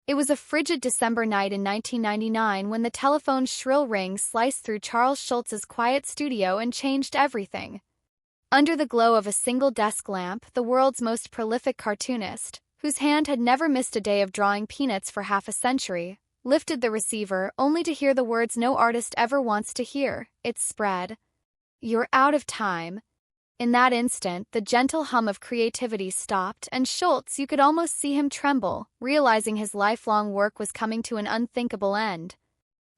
It was a frigid December night in 1999 when the telephone's shrill ring sliced through Charles Schulz's quiet studio and changed everything. Under the glow of a single desk lamp, the world's most prolific cartoonist, whose hand had never missed a day of drawing peanuts for half a century, lifted the receiver only to hear the words no artist ever wants to hear. It spread. "You're out of time." In that instant, the gentle hum of creativity stopped, and Schulz, you could almost see him tremble, realizing his lifelong work was coming to an unthinkable end.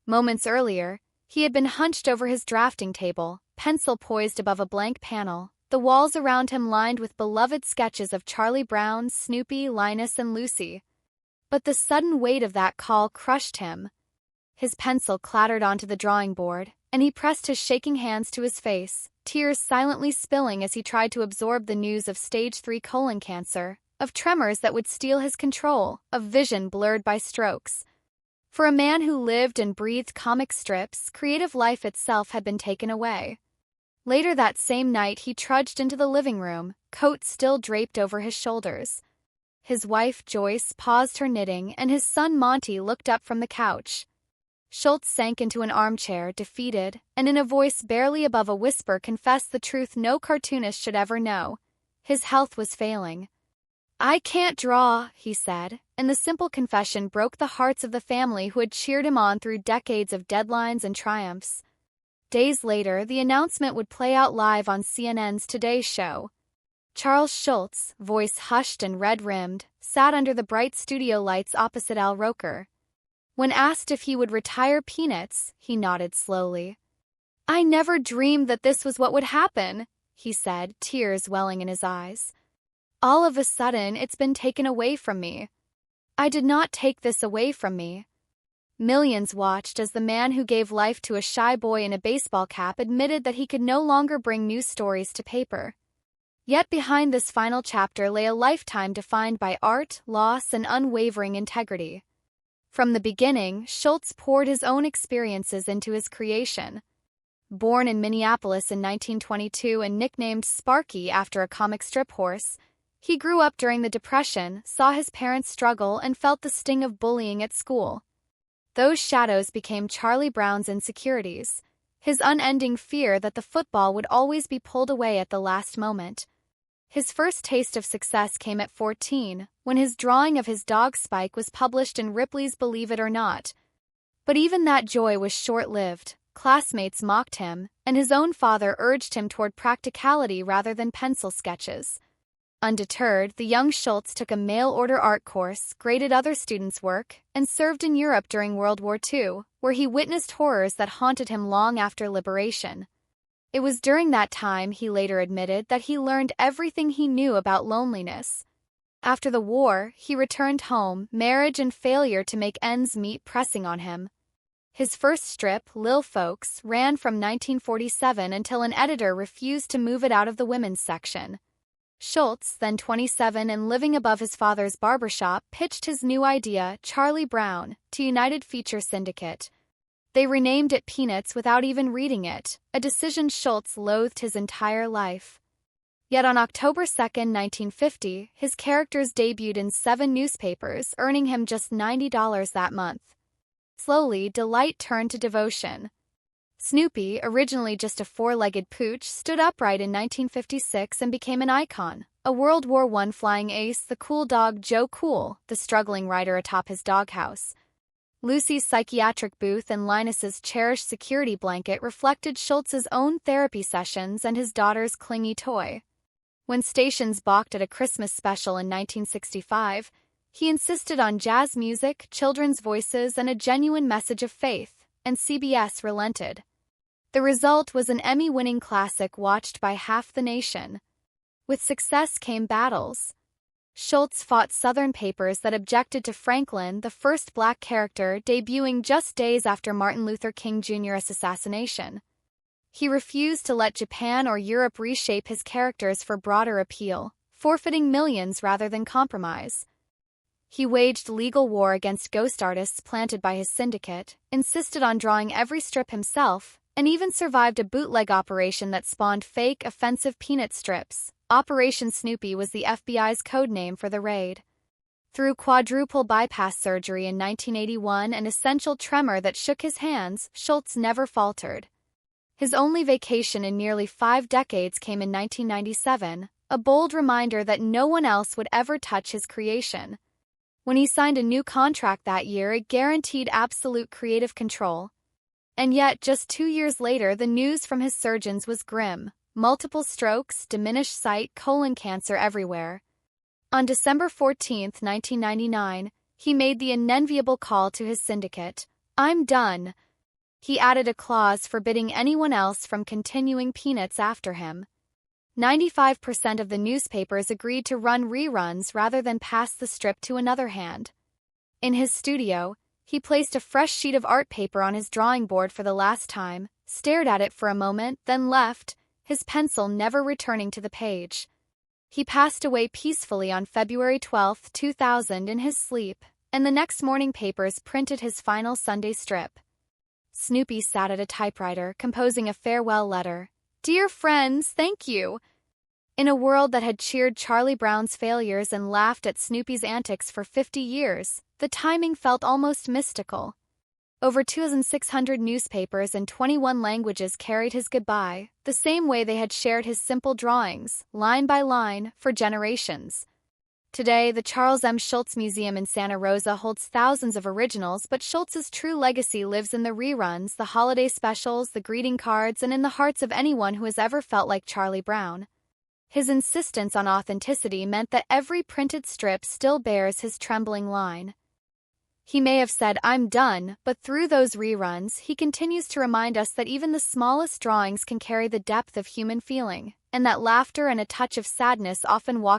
Moments earlier, he had been hunched over his drafting table, pencil poised above a blank panel, the walls around him lined with beloved sketches of Charlie Brown, Snoopy, Linus, and Lucy. But the sudden weight of that call crushed him. His pencil clattered onto the drawing board, and he pressed his shaking hands to his face, tears silently spilling as he tried to absorb the news of stage 3 colon cancer, of tremors that would steal his control, of vision blurred by strokes. For a man who lived and breathed comic strips, creative life itself had been taken away. Later that same night, he trudged into the living room, coat still draped over his shoulders. His wife, Joyce, paused her knitting, and his son, Monty, looked up from the couch. Schulz sank into an armchair, defeated, and in a voice barely above a whisper confessed the truth no cartoonist should ever know. His health was failing. "I can't draw," he said, and the simple confession broke the hearts of the family who had cheered him on through decades of deadlines and triumphs. Days later, the announcement would play out live on CNN's Today Show. Charles Schulz, voice hushed and red-rimmed, sat under the bright studio lights opposite Al Roker. When asked if he would retire Peanuts, he nodded slowly. "I never dreamed that this was what would happen," he said, tears welling in his eyes. "All of a sudden, it's been taken away from me. I did not take this away from me." Millions watched as the man who gave life to a shy boy in a baseball cap admitted that he could no longer bring news stories to paper. Yet behind this final chapter lay a lifetime defined by art, loss, and unwavering integrity. From the beginning, Schulz poured his own experiences into his creation. Born in Minneapolis in 1922 and nicknamed Sparky after a comic strip horse, he grew up during the Depression, saw his parents struggle, and felt the sting of bullying at school. Those shadows became Charlie Brown's insecurities, his unending fear that the football would always be pulled away at the last moment. His first taste of success came at 14, when his drawing of his dog Spike was published in Ripley's Believe It or Not. But even that joy was short-lived. Classmates mocked him, and his own father urged him toward practicality rather than pencil sketches. Undeterred, the young Schulz took a mail-order art course, graded other students' work, and served in Europe during World War II, where he witnessed horrors that haunted him long after liberation. It was during that time, he later admitted, that he learned everything he knew about loneliness. After the war, he returned home, marriage and failure to make ends meet pressing on him. His first strip, Lil Folks, ran from 1947 until an editor refused to move it out of the women's section. Schulz, then 27 and living above his father's barbershop, pitched his new idea, Charlie Brown, to United Feature Syndicate. They renamed it Peanuts without even reading it, a decision Schulz loathed his entire life. Yet on October 2, 1950, his characters debuted in 7 newspapers, earning him just $90 that month. Slowly, delight turned to devotion. Snoopy, originally just a 4-legged pooch, stood upright in 1956 and became an icon, a World War I flying ace, the cool dog Joe Cool, the struggling rider atop his doghouse. Lucy's psychiatric booth and Linus's cherished security blanket reflected Schulz's own therapy sessions and his daughter's clingy toy. When stations balked at a Christmas special in 1965, he insisted on jazz music, children's voices, and a genuine message of faith, and CBS relented. The result was an Emmy-winning classic watched by half the nation. With success came battles. Schulz fought Southern papers that objected to Franklin, the first black character, debuting just days after Martin Luther King Jr.'s assassination. He refused to let Japan or Europe reshape his characters for broader appeal, forfeiting millions rather than compromise. He waged legal war against ghost artists planted by his syndicate, insisted on drawing every strip himself, and even survived a bootleg operation that spawned fake, offensive Peanut strips. Operation Snoopy was the FBI's code name for the raid. Through quadruple bypass surgery in 1981 and essential tremor that shook his hands, Schulz never faltered. His only vacation in nearly 5 decades came in 1997, a bold reminder that no one else would ever touch his creation. When he signed a new contract that year, it guaranteed absolute creative control. And yet, just 2 years later, the news from his surgeons was grim. Multiple strokes, diminished sight, colon cancer everywhere. On December 14, 1999, he made the unenviable call to his syndicate. "I'm done." He added a clause forbidding anyone else from continuing Peanuts after him. 95% of the newspapers agreed to run reruns rather than pass the strip to another hand. In his studio, he placed a fresh sheet of art paper on his drawing board for the last time, stared at it for a moment, then left, his pencil never returning to the page. He passed away peacefully on February 12, 2000 in his sleep, and the next morning papers printed his final Sunday strip. Snoopy sat at a typewriter, composing a farewell letter. "Dear friends, thank you." In a world that had cheered Charlie Brown's failures and laughed at Snoopy's antics for 50 years, the timing felt almost mystical. Over 2,600 newspapers in 21 languages carried his goodbye, the same way they had shared his simple drawings, line by line, for generations. Today, the Charles M. Schulz Museum in Santa Rosa holds thousands of originals, but Schulz's true legacy lives in the reruns, the holiday specials, the greeting cards, and in the hearts of anyone who has ever felt like Charlie Brown. His insistence on authenticity meant that every printed strip still bears his trembling line. He may have said, "I'm done," but through those reruns, he continues to remind us that even the smallest drawings can carry the depth of human feeling, and that laughter and a touch of sadness often walk